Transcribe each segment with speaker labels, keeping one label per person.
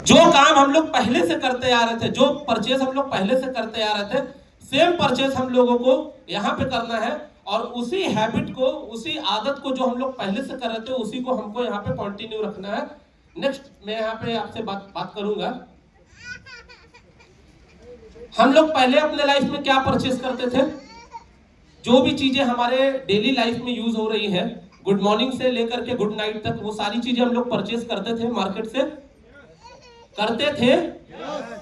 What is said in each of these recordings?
Speaker 1: जो काम हम लोग पहले से करते आ रहे थे, जो परचेज हम लोग पहले से करते आ रहे थे, सेम परचेज हम लोगों को यहाँ पे करना है। और उसी हैबिट को, उसी आदत को जो हम लोग पहले से कर रहे थे, उसी को हमको यहाँ पे कंटिन्यू रखना है। नेक्स्ट मैं यहाँ पे आपसे बात करूंगा। हम लोग पहले अपने लाइफ में क्या परचेज करते थे? जो भी चीजें हमारे डेली लाइफ में यूज हो रही हैं, गुड मॉर्निंग से लेकर के गुड नाइट तक, वो सारी चीजें हम लोग परचेज करते थे, मार्केट से करते थे।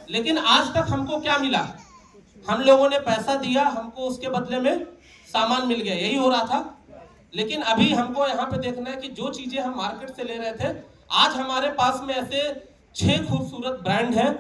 Speaker 1: लेकिन आज तक हमको क्या मिला? हम लोगों ने पैसा दिया, हमको उसके बदले में सामान मिल गया, यही हो रहा था। लेकिन अभी हमको यहाँ पे देखना है कि जो चीजें हम मार्केट से ले रहे थे, आज हमारे पास में ऐसे 6 खूबसूरत ब्रांड हैं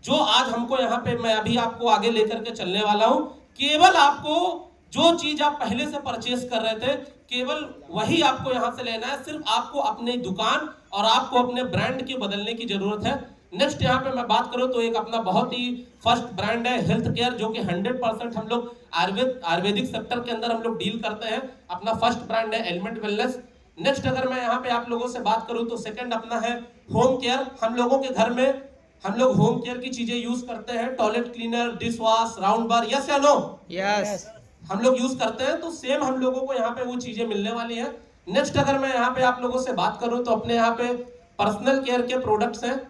Speaker 1: जो आज हमको यहाँ पे, मैं अभी आपको आगे लेकर के चलने वाला हूँ। केवल आपको जो चीज आप पहले से परचेस कर रहे थे, केवल वही आपको यहाँ से लेना है। सिर्फ आपको अपनी दुकान और आपको अपने ब्रांड की बदलने की जरूरत है। नेक्स्ट यहाँ पे मैं बात करूं तो एक अपना बहुत ही फर्स्ट ब्रांड है हेल्थ केयर, जो कि 100% हम लोग आयुर्वेदिक सेक्टर के अंदर हम लोग डील करते हैं। अपना फर्स्ट ब्रांड है एलिमेंट वेलनेस। नेक्स्ट अगर मैं यहाँ पे आप लोगों से बात करूं तो सेकंड अपना है होम केयर। हम लोगों के घर में हम लोग होम केयर की चीजें यूज करते हैं, toilet cleaner, dish wash, round बार, यस या नो?
Speaker 2: यस।
Speaker 1: हम लोग यूज करते हैं। तो सेम हम लोगों को यहाँ पे वो चीजें मिलने वाली है। नेक्स्ट अगर मैं यहाँ पे आप लोगों से बात करूं तो अपने यहाँ पे पर्सनल केयर के प्रोडक्ट्स हैं।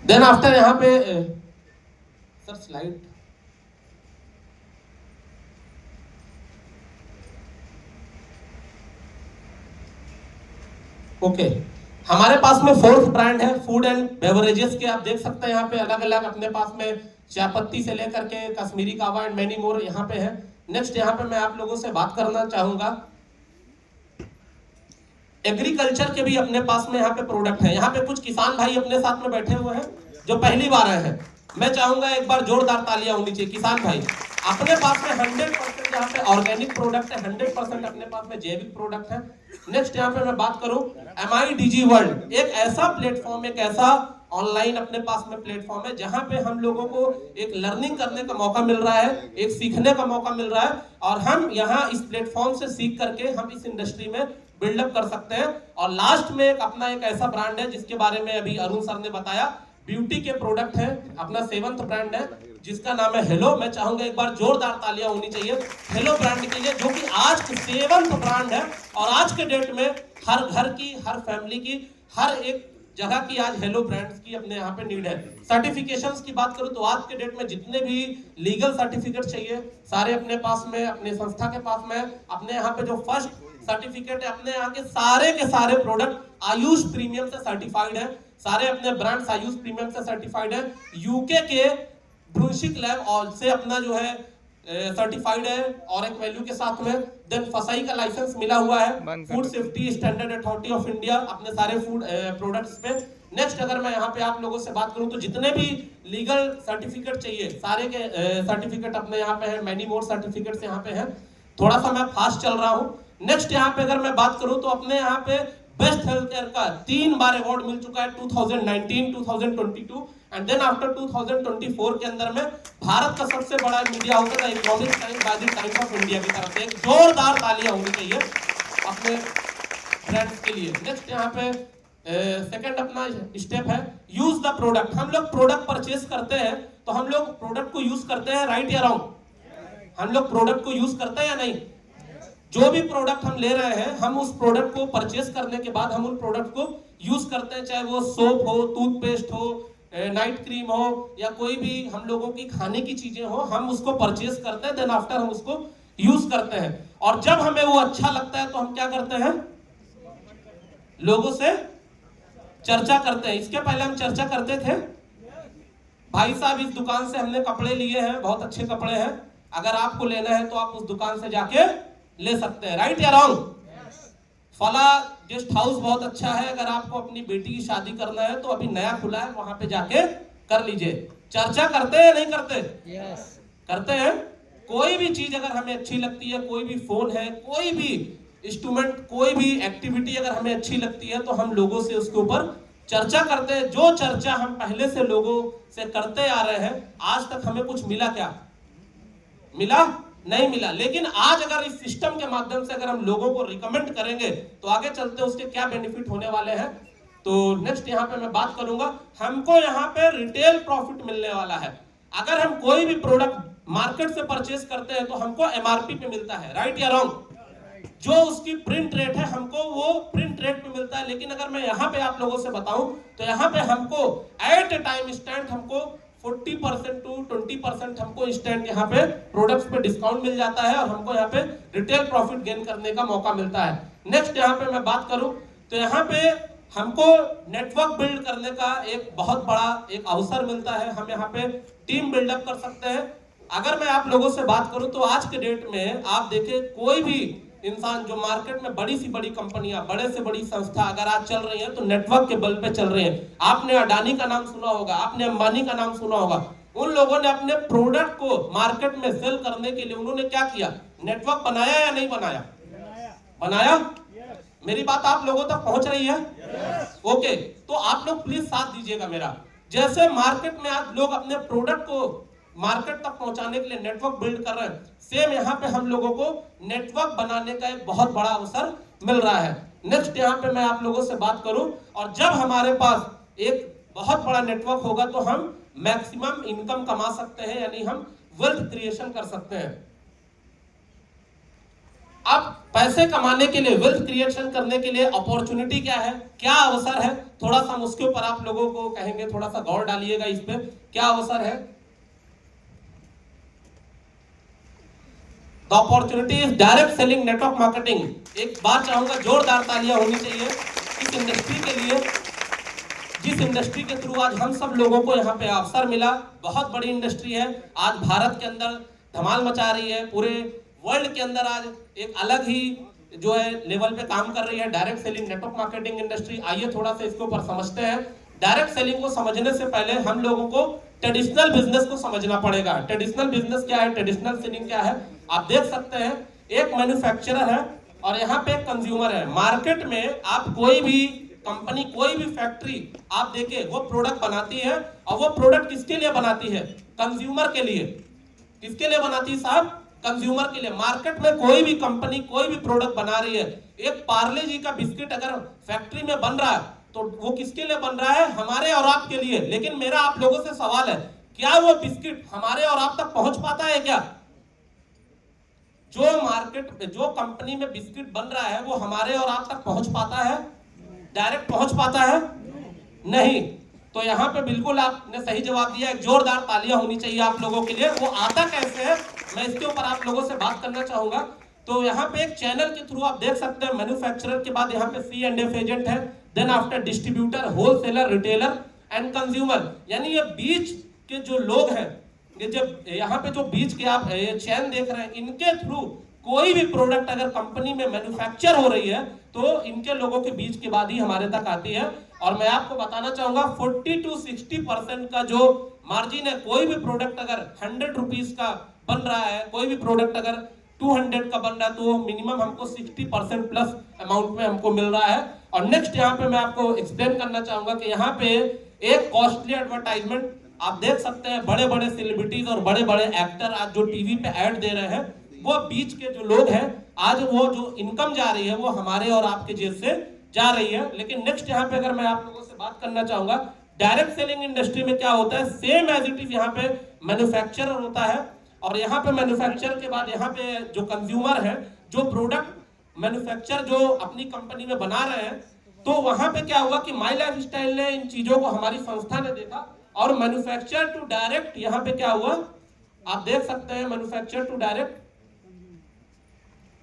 Speaker 1: देन आफ्टर यहाँ पे सर स्लाइड, ओके। हमारे पास में फोर्थ ब्रांड है फूड एंड बेवरेजेस के। आप देख सकते हैं यहाँ पे अलग अलग अपने पास में चाय पत्ती से लेकर के कश्मीरी कावा एंड मैनी मोर यहाँ पे है। नेक्स्ट यहाँ पे मैं आप लोगों से बात करना चाहूंगा, एग्रीकल्चर के भी अपने पास में यहाँ पे प्रोडक्ट है। यहाँ पे कुछ किसान भाई अपने साथ में बैठे हुए हैं जो पहली बार आए हैं। मैं चाहूंगा एक बार जोरदार तालियां होनी चाहिए किसान भाई। अपने पास में 100% यहाँ पे ऑर्गेनिक प्रोडक्ट है, 100% अपने पास में जैविक प्रोडक्ट है। नेक्स्ट यहाँ पे मैं बात करूं MI DG वर्ल्ड, एक ऐसा प्लेटफॉर्म, एक ऐसा ऑनलाइन अपने पास में प्लेटफॉर्म है जहां पे हम लोगों को एक लर्निंग करने का मौका मिल रहा है, एक सीखने का मौका मिल रहा है। और हम यहाँ इस प्लेटफॉर्म से सीख करके हम इस इंडस्ट्री में बिल्डअप कर सकते हैं। और लास्ट में अपना एक ऐसा ब्रांड है जिसके बारे में अभी अरुण सर ने बताया, ब्यूटी के प्रोडक्ट है, अपना 7th ब्रांड है जिसका नाम है हेलो। मैं चाहूंगा एक बार जोरदार तालियां होनी चाहिए हेलो ब्रांड के लिए, जो कि आज 7th ब्रांड है। और आज के डेट में हर घर की, हर फैमिली की, हर एक जगह की आज हेलो ब्रांड्स की अपने यहाँ पे नीड है। सर्टिफिकेशंस की बात करूं तो आज के डेट में जितने भी लीगल सर्टिफिकेट चाहिए सारे अपने पास में, अपने संस्था के पास में। अपने यहाँ पे जो फर्स्ट सर्टिफिकेट है, अपने यहाँ के सारे प्रोडक्ट आयुष प्रीमियम से सर्टिफाइड है। सारे अपने ब्रांड्स आयुष प्रीमियम से सर्टिफाइड है। यूके के ब्रूशिक लैब और से अपना जो है सर्टिफाइड है और एक वैल्यू के साथ में। देन फसाई का लाइसेंस मिला हुआ है, food safety standard authority of India अपने सारे फूड प्रोडक्ट्स पे। नेक्स्ट अगर मैं यहाँ पे आप लोगों से बात करूं तो जितने भी लीगल सर्टिफिकेट चाहिए सारे के सर्टिफिकेट अपने यहाँ पे है, मैनी मोर सर्टिफिकेट्स यहाँ पे है। थोड़ा सा मैं फास्ट चल रहा हूँ। नेक्स्ट यहाँ पे अगर मैं बात करूं तो अपने यहाँ पे बेस्ट हेल्थ केयर का 3 बार अवार्ड मिल चुका है, 2019, 2022 एंड देन आफ्टर 2024 के अंदर में भारत का सबसे बड़ा मीडिया होता है economic time by the times of India की तरफ से। एक जोरदार तालियां होनी चाहिए अपने फ्रेंड्स के लिए। नेक्स्ट यहाँ पे सेकंड अपना स्टेप है यूज द प्रोडक्ट। हम लोग प्रोडक्ट परचेस करते हैं तो हम लोग प्रोडक्ट को यूज करते हैं, राइट या रॉन्ग? हम लोग प्रोडक्ट को यूज करते हैं या नहीं? जो भी प्रोडक्ट हम ले रहे हैं, हम उस प्रोडक्ट को परचेस करने के बाद हम उन प्रोडक्ट को यूज करते हैं, चाहे वो सोप हो, टूथपेस्ट हो, नाइट क्रीम हो या कोई भी हम लोगों की खाने की चीजें हो, हम उसको परचेस करते हैं। देन आफ्टर हम उसको यूज करते हैं और जब हमें वो अच्छा लगता है तो हम क्या करते हैं? लोगों से चर्चा करते हैं। इसके पहले हम चर्चा करते थे, भाई साहब इस दुकान से हमने कपड़े लिए हैं, बहुत अच्छे कपड़े हैं, अगर आपको लेना है तो आप उस दुकान से जाके ले सकते हैं, राइट या रॉन्ग? फला गेस्ट हाउस बहुत अच्छा है, अगर आपको अपनी बेटी की शादी करना है तो अभी नया खुला है, वहां पे जाके कर लीजिए। चर्चा करते हैं नहीं करते?
Speaker 2: यस
Speaker 1: करते हैं। कोई भी चीज अगर हमें अच्छी लगती है, कोई भी फोन है, कोई भी इंस्ट्रूमेंट, कोई भी एक्टिविटी अगर हमें अच्छी लगती है तो हम लोगों से उसके ऊपर चर्चा करते हैं। जो चर्चा हम पहले से लोगों से करते आ रहे हैं, आज तक हमें कुछ मिला क्या? मिला नहीं मिला। लेकिन आज अगर इस सिस्टम के माध्यम से अगर हम लोगों को रिकमेंड करेंगे तो आगे चलते उसके क्या बेनिफिट होने वाले हैं। तो नेक्स्ट यहाँ पे मैं बात करूंगा, हमको यहाँ पे रिटेल प्रॉफिट मिलने वाला है। अगर हम कोई भी प्रोडक्ट मार्केट से परचेस करते हैं तो हमको एमआरपी पे मिलता है, राइट या रॉन्ग? जो उसकी प्रिंट रेट है हमको वो प्रिंट रेट पे मिलता है। लेकिन अगर मैं यहाँ पे आप लोगों से बताऊं तो यहाँ पे हमको एट ए टाइम इंस्टेंट हमको 40% टू 20% हमको इंस्टेंट यहाँ पे प्रोडक्ट्स पे डिस्काउंट मिल जाता है और हमको यहाँ पे रिटेल प्रॉफिट गेन करने का मौका मिलता है। नेक्स्ट यहाँ पे मैं बात करूं तो यहाँ पे हमको नेटवर्क बिल्ड करने का एक बहुत बड़ा एक अवसर मिलता है। हम यहाँ पे टीम बिल्डअप कर सकते हैं। अगर मैं आप लोगों से बात करूं तो आज के डेट में आप देखें कोई भी इंसान जो मार्केट में बड़ी सी बड़ी कंपनियां, बड़े से बड़ी संस्था अगर आज चल रही है तो नेटवर्क के बल पे चल रही है। आपने अडानी का नाम सुना होगा, आपने अंबानी का नाम सुना होगा। उन लोगों ने अपने प्रोडक्ट को मार्केट में सेल करने के लिए उन्होंने क्या किया? नेटवर्क बनाया या नहीं बनाया? बनाया। मेरी बात आप लोगों तक पहुंच रही है? ओके, तो आप लोग प्लीज साथ दीजिएगा मेरा। जैसे मार्केट में आज लोग अपने प्रोडक्ट को मार्केट तक पहुंचाने के लिए नेटवर्क बिल्ड कर रहे हैं, सेम यहाँ पे हम लोगों को नेटवर्क बनाने का एक बहुत बड़ा अवसर मिल रहा है। नेक्स्ट यहाँ पे मैं आप लोगों से बात करूं, और जब हमारे पास एक बहुत बड़ा नेटवर्क होगा तो हम मैक्सिमम इनकम कमा सकते हैं, यानी हम वेल्थ क्रिएशन कर सकते हैं। अब पैसे कमाने के लिए, वेल्थ क्रिएशन करने के लिए अपॉर्चुनिटी क्या है, क्या अवसर है, थोड़ा सा हम उसके ऊपर आप लोगों को कहेंगे, थोड़ा सा गौर डालिएगा इस पे, क्या अवसर है। The opportunity is direct selling, network marketing. एक बात चाहूंगा, जोरदार तालियां होनी चाहिए इस इंडस्ट्री के लिए, जिस इंडस्ट्री के थ्रू आज हम सब लोगों को यहाँ पे अवसर मिला। बहुत बड़ी इंडस्ट्री है, आज भारत के अंदर धमाल मचा रही है, पूरे वर्ल्ड के अंदर आज एक अलग ही जो है लेवल पे काम कर रही है direct selling network marketing industry. आइए थोड़ा सा इसके ऊपर समझते हैं। डायरेक्ट सेलिंग को समझने से पहले हम लोगों को ट्रेडिशनल बिजनेस को समझना पड़ेगा। ट्रेडिशनल बिजनेस क्या है, ट्रेडिशनल सेलिंग क्या है। आप देख सकते हैं एक मैन्युफैक्चरर है और यहाँ पे एक कंज्यूमर है। मार्केट में आप कोई भी कंपनी, कोई भी फैक्ट्री आप देखिए, वो प्रोडक्ट बनाती है और वो प्रोडक्ट किसके लिए बनाती है? कंज्यूमर के लिए। किसके लिए बनाती है साहब? कंज्यूमर के लिए। मार्केट में कोई भी कंपनी कोई भी प्रोडक्ट बना रही है, एक पार्ले जी का बिस्किट अगर फैक्ट्री में बन रहा है तो वो किसके लिए बन रहा है? हमारे और आपके लिए। लेकिन मेरा आप लोगों से सवाल है, क्या वो बिस्किट हमारे और आप तक पहुंच पाता है क्या? जो मार्केट में, जो कंपनी में बिस्किट बन रहा है वो हमारे और आप तक पहुंच पाता है? डायरेक्ट पहुंच पाता है? नहीं। तो यहाँ पे बिल्कुल आपने सही जवाब दिया। एक जोरदार तालियां होनी चाहिए आप लोगों के लिए। वो आता कैसे है, मैं इसके ऊपर आप लोगों से बात करना चाहूंगा। तो यहाँ पे एक चैनल के थ्रू आप देख सकते हैं, मैन्युफैक्चरर के बाद यहाँ पे C&F एजेंट है, then after distributor, wholesaler, retailer and consumer. यानी ये बीच के जो लोग हैं, ये जब यहाँ पे जो बीच के आप ये चैन देख रहे हैं, इनके थ्रू कोई भी प्रोडक्ट अगर कंपनी में मैन्युफैक्चर हो रही है तो इनके लोगों के बीच के बाद ही हमारे तक आती है। और मैं आपको बताना चाहूंगा 40 to 60% का जो मार्जिन है, कोई भी प्रोडक्ट अगर 100 रुपीज का बन रहा है, कोई भी प्रोडक्ट अगर 200 का बन रहा है, तो मिनिमम हमको 60% प्लस अमाउंट में हमको मिल रहा है। और नेक्स्ट यहाँ पे मैं आपको एक्सप्लेन करना चाहूंगा कि यहाँ पे एक कॉस्टली एडवर्टाइजमेंट आप देख सकते हैं। बड़े बड़े सेलिब्रिटीज और बड़े बड़े एक्टर आज जो टीवी पे ऐड दे रहे हैं, वो बीच के जो लोग हैं, आज वो जो इनकम जा रही है वो हमारे और आपके जेब से जा रही है। लेकिन नेक्स्ट यहाँ पे अगर मैं आप लोगों से बात करना चाहूंगा, डायरेक्ट सेलिंग इंडस्ट्री में क्या होता है, सेम एज इट इज यहाँ पे मैन्युफैक्चरर होता है और यहाँ पे मैन्युफैक्चर के बाद यहाँ पे जो कंज्यूमर है, जो प्रोडक्ट मैन्युफैक्चर जो अपनी कंपनी में बना रहे हैं, तो वहां पे क्या हुआ कि माई लाइफ स्टाइल ने इन चीजों को, हमारी संस्था ने देखा और मैन्युफैक्चर टू डायरेक्ट यहाँ पे क्या हुआ, आप देख सकते हैं, मैन्युफैक्चर टू डायरेक्ट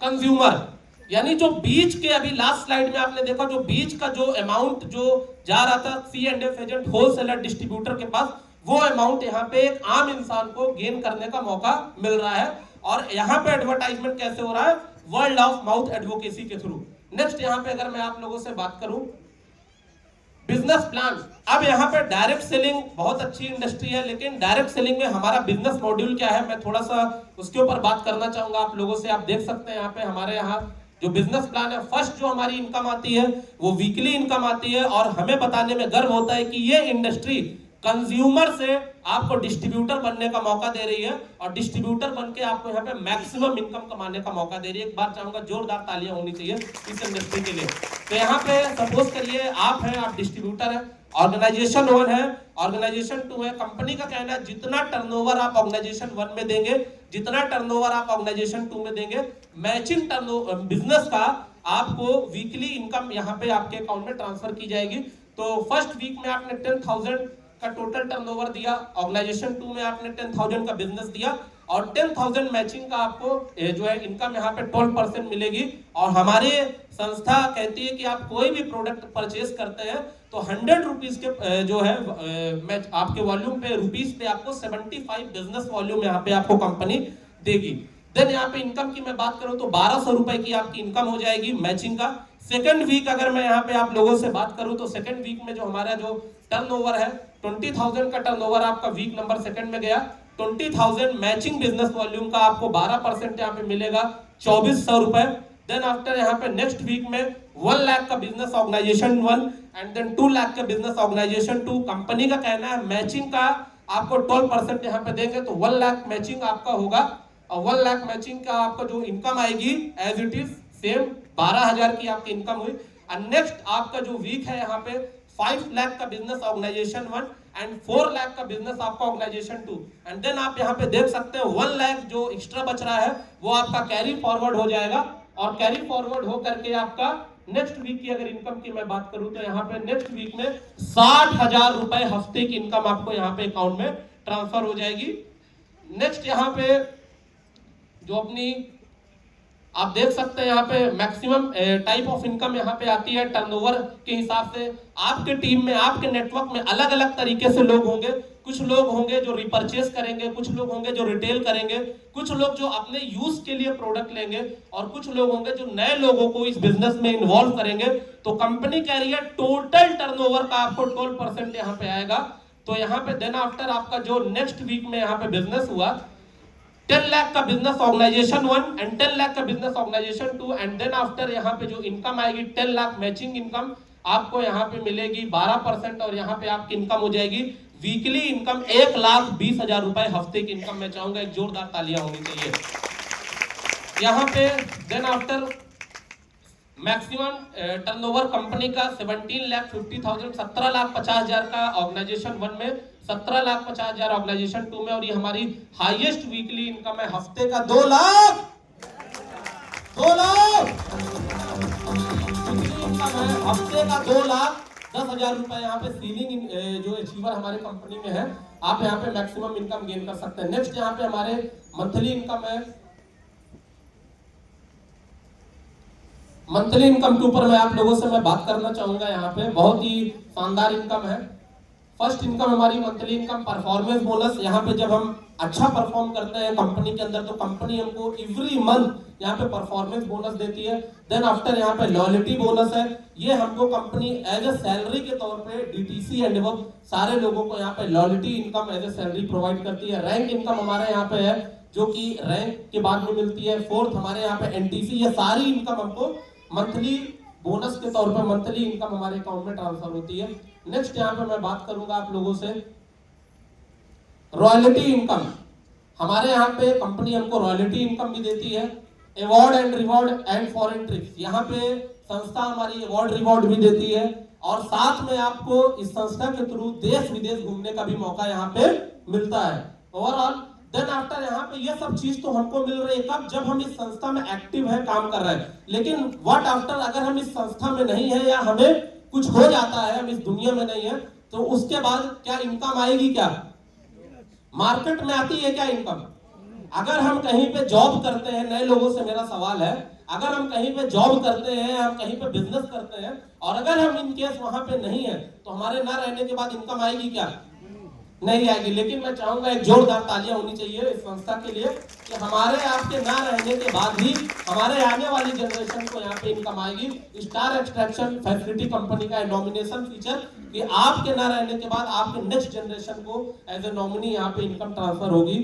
Speaker 1: कंज्यूमर। यानी जो बीच के, अभी लास्ट स्लाइड में आपने देखा, जो बीच का जो अमाउंट जो जा रहा था C&F एजेंट, होलसेलर, डिस्ट्रीब्यूटर के पास, वो अमाउंट यहाँ पे एक आम इंसान को गेन करने का मौका मिल रहा है। और यहाँ पे एडवर्टाइजमेंट कैसे हो रहा है, वर्ल्ड ऑफ माउथ एडवोकेसी के थ्रू। नेक्स्ट यहाँ पे अगर मैं आप लोगों से बात करूं, बिजनेस प्लान। अब यहाँ पे डायरेक्ट सेलिंग बहुत अच्छी इंडस्ट्री है, लेकिन डायरेक्ट सेलिंग में हमारा बिजनेस मॉड्यूल क्या है, मैं थोड़ा सा उसके ऊपर बात करना चाहूंगा आप लोगों से। आप देख सकते हैं यहाँ पे हमारे यहाँ जो बिजनेस प्लान है, फर्स्ट जो हमारी इनकम आती है वो वीकली इनकम आती है और हमें बताने में गर्व होता है कि ये इंडस्ट्री कंज्यूमर से आपको डिस्ट्रीब्यूटर बनने का मौका दे रही है और डिस्ट्रीब्यूटर बन के आपको यहाँ पे मैक्सिमम इनकम कमाने का मौका दे रही है। एक बार चाहूंगा जोरदार तालियां होनी चाहिए इस इंडस्ट्री के लिए। तो यहाँ पे सपोज करिए आप हैं, आप डिस्ट्रीब्यूटर हैं, ऑर्गेनाइजेशन 1 है, ऑर्गेनाइजेशन 2 है। कंपनी का कहना है जितना टर्नओवर आप ऑर्गेनाइजेशन 1 में देंगे, जितना टर्नओवर आप ऑर्गेनाइजेशन 2 में देंगे, मैचिंग टर्नओवर बिजनेस का आपको वीकली इनकम यहाँ पे आपके अकाउंट में ट्रांसफर की जाएगी। तो फर्स्ट वीक में आपने 10,000 का टोटल टर्नओवर दिया, ऑर्गेनाइजेशन 2 में आपने 10,000 का बिजनेस दिया और 10,000 मैचिंग का आपको जो है इनकम यहाँ पे 12% मिलेगी। और हमारे संस्था कहती है कि आप कोई भी प्रोडक्ट परचेज करते हैं तो 100 रुपीज के जो है आपके वॉल्यूम पे रुपीज पे आपको 75 बिजनेस वॉल्यूम यहाँ पे आपको कंपनी देगी। देन यहाँ पे इनकम की मैं बात करूं तो 1200 रुपए की आपकी इनकम हो जाएगी मैचिंग का। सेकंड वीक अगर मैं यहाँ पे आप लोगों से बात करूं तो सेकंड वीक में जो हमारा जो टर्नओवर है 20,000 का टर्नओवर आपका वीक नंबर सेकंड में गया। 20,000 मैचिंग बिजनेस वॉल्यूम का आपको 12% यहाँ पे मिलेगा 2,400 रुपए। देन आफ्टर यहाँ पे नेक्स्ट वीक में 1 लाख का business organisation 1 and then 2 lakh का बिजनेस ऑर्गेनाइजेशन 2। कंपनी का कहना है मैचिंग का आपको 12% यहाँ पे देंगे तो 1 लाख मैचिंग आपका होगा और 1 लाख मैचिंग का आपका जो इनकम आएगी एज इट इज सेम 12,000 की आपकी इनकम हुई। एंड नेक्स्ट आपका जो वीक है यहाँ पे 5 लाख का बिजनेस ऑर्गेनाइजेशन 1 एंड 4 लाख का बिजनेस आपका ऑर्गेनाइजेशन 2। एंड देन आप यहाँ पे देख सकते हैं 1 लाख जो एक्स्ट्रा बच रहा है वो आपका कैरी फॉरवर्ड हो जाएगा और कैरी फॉरवर्ड हो करके आपका नेक्स्ट वीक की अगर इनकम की मैं बात करूं तो यहाँ पे नेक्स्ट वीक में 60,000 रुपए हफ्ते की इनकम आपको यहाँ पे अकाउंट में ट्रांसफर हो जाएगी। नेक्स्ट यहाँ पे जो अपनी आप देख सकते हैं यहाँ पे मैक्सिमम टाइप ऑफ इनकम यहाँ पे आती है टर्नओवर के हिसाब से। आपके टीम में आपके नेटवर्क में अलग अलग तरीके से लोग होंगे। कुछ लोग होंगे जो रिपर्चेस करेंगे, कुछ लोग होंगे जो रिटेल करेंगे, कुछ लोग जो अपने यूज के लिए प्रोडक्ट लेंगे और कुछ लोग होंगे जो नए लोगों को इस बिजनेस में इन्वॉल्व करेंगे। तो कंपनी कह रही है टोटल टर्नओवर का आपको 12% यहाँ पे आएगा। तो यहाँ पे देन आफ्टर आपका जो नेक्स्ट वीक में यहाँ पे बिजनेस हुआ 10 लाख का बिजनेस ऑर्गेनाइजेशन 1 एंड 10 लाख का business organisation 2 and then after यहाँ पे जो इनकम आएगी 10 लाख मैचिंग इनकम आपको यहाँ पे मिलेगी 12% और यहाँ पे आपकी इनकम हो जाएगी वीकली इनकम 1,20,000 रुपए हफ्ते की इनकम। मैं चाहूंगा एक जोरदार तालियां होनी चाहिए यहाँ पे। Then after maximum turnover company का 17,50,000 17,50,000 का ऑर्गेनाइजेशन 1 में, 17,50,000 ऑर्गेनाइजेशन 2 में और ये हमारी हाईएस्ट वीकली इनकम है हफ्ते का 2 लाख इनकम है हफ्ते का 2,10,000 रुपए यहाँ पे सीलिंग जो अचीवर हमारे कंपनी में है। आप यहाँ पे मैक्सिमम इनकम गेन कर सकते हैं। नेक्स्ट यहाँ पे हमारे मंथली इनकम है। मंथली इनकम के ऊपर मैं आप लोगों से मैं बात करना चाहूंगा। यहाँ पे बहुत ही शानदार इनकम है। फर्स्ट इनकम हमारी मंथली इनकम परफॉर्मेंस बोनस। यहाँ पे जब हम अच्छा परफॉर्म करते हैं कंपनी के अंदर तो कंपनी हमको एवरी मंथ यहाँ पे परफॉर्मेंस बोनस देती है। देन आफ्टर यहाँ पे लॉयल्टी बोनस है। ये हमको कंपनी एज ए सैलरी के तौर पे डीटीसी एंड एबव सारे लोगों को यहाँ पे loyalty income as a salary provide करती है। रैंक इनकम हमारे यहाँ पे है जो कि रैंक के बाद में मिलती है। फोर्थ हमारे यहाँ पे एनटीसी। ये सारी इनकम हमको मंथली बोनस के तौर पे मंथली इनकम हमारे अकाउंट में ट्रांसफर होती है। नेक्स्ट यहाँ पे मैं बात करूंगा आप लोगों से रॉयल्टी इनकम। हमारे यहाँ पे कंपनी हमको रॉयल्टी इनकम भी देती है। Award and reward and foreign trips, यहाँ पे संस्था हमारी अवार्ड रिवॉर्ड भी देती है और साथ में आपको इस संस्था के थ्रू देश विदेश घूमने का भी मौका यहाँ पे मिलता है ओवरऑल। देन आफ्टर यहाँ पे ये सब चीज तो हमको मिल रही है कब, जब हम इस संस्था में एक्टिव है, काम कर रहे हैं। लेकिन व्हाट आफ्टर अगर हम इस संस्था में नहीं है या हमें कुछ हो जाता है, हम इस दुनिया में नहीं है, तो उसके बाद क्या इनकम आएगी? क्या मार्केट में आती है क्या इनकम? अगर हम कहीं पे जॉब करते हैं, नए लोगों से मेरा सवाल है, अगर हम कहीं पे जॉब करते हैं, हम कहीं पे बिजनेस करते हैं और अगर हम इन केस वहां पे नहीं है तो हमारे ना रहने के बाद इनकम आएगी क्या? नहीं आएगी। लेकिन मैं चाहूंगा एक जोरदार तालियां होनी चाहिए इस संस्था के लिए कि हमारे आपके ना रहने के बाद भी हमारे आने वाली जनरेशन को यहाँ पे इनकम आएगी। स्टार एक्सट्रैक्शन फैसिलिटी कंपनी का नॉमिनेशन फीचर कि आपके ना रहने के बाद आपके नेक्स्ट जनरेशन को एज ए नॉमिनी यहाँ पे इनकम ट्रांसफर होगी।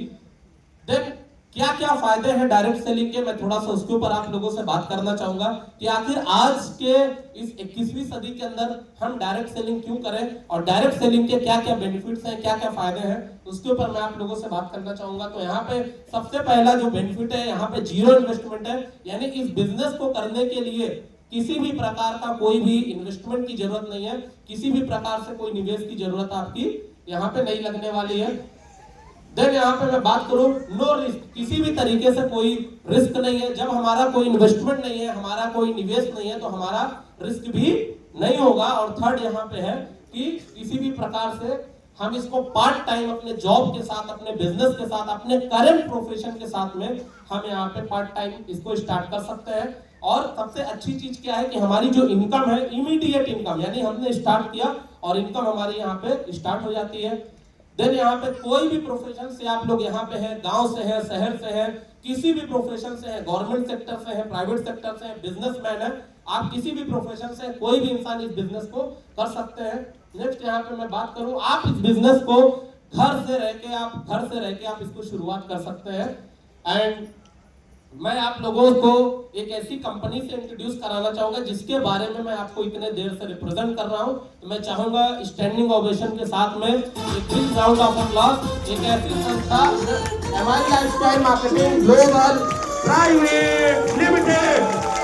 Speaker 1: देन क्या क्या फायदे हैं डायरेक्ट सेलिंग के, मैं थोड़ा सा उसके ऊपर आप लोगों से बात करना चाहूंगा कि आखिर आज के इस 21वीं सदी के अंदर हम डायरेक्ट सेलिंग क्यों करें और डायरेक्ट सेलिंग के क्या क्या बेनिफिट्स हैं, क्या क्या फायदे हैं, उसके ऊपर मैं आप लोगों से बात करना चाहूंगा। तो यहाँ पे सबसे पहला जो बेनिफिट है, यहाँ पे जीरो इन्वेस्टमेंट है, यानी इस बिजनेस को करने के लिए किसी भी प्रकार का कोई भी इन्वेस्टमेंट की जरूरत नहीं है, किसी भी प्रकार से कोई निवेश की जरूरत आपकी यहाँ पे नहीं लगने वाली है। देन यहाँ पे मैं बात करूं, नो रिस्क, किसी भी तरीके से कोई रिस्क नहीं है। जब हमारा कोई इन्वेस्टमेंट नहीं है, हमारा कोई निवेश नहीं है, तो हमारा रिस्क भी नहीं होगा। और थर्ड यहाँ पे है कि किसी भी प्रकार से हम इसको पार्ट टाइम अपने जॉब के साथ, अपने बिजनेस के साथ, अपने करंट प्रोफेशन के साथ में हम यहाँ पे पार्ट टाइम इसको स्टार्ट कर सकते हैं। और सबसे अच्छी चीज क्या है कि हमारी जो इनकम है, इमीडिएट इनकम, यानी हमने स्टार्ट किया और इनकम हमारी यहाँ पे स्टार्ट हो जाती है। देन यहाँ पे कोई भी प्रोफेशन से आप लोग यहाँ पे हैं, गांव से हैं, शहर से हैं, किसी भी प्रोफेशन से हैं, गवर्नमेंट सेक्टर से हैं, प्राइवेट सेक्टर से हैं, बिजनेसमैन है, आप किसी भी प्रोफेशन से, कोई भी इंसान इस बिजनेस को कर सकते हैं। नेक्स्ट यहाँ पे मैं बात करूं, आप इस बिजनेस को घर से रह के आप इसको शुरुआत कर सकते हैं। एंड मैं आप लोगों को एक ऐसी कंपनी से इंट्रोड्यूस कराना चाहूंगा जिसके बारे में मैं आपको इतने देर से रिप्रेजेंट कर रहा हूं। तो मैं चाहूंगा स्टैंडिंग ओवेशन के साथ में एक बिग राउंड ऑफ अप्लॉज एक ऐसी संस्था MI lifestyle marketing global private limited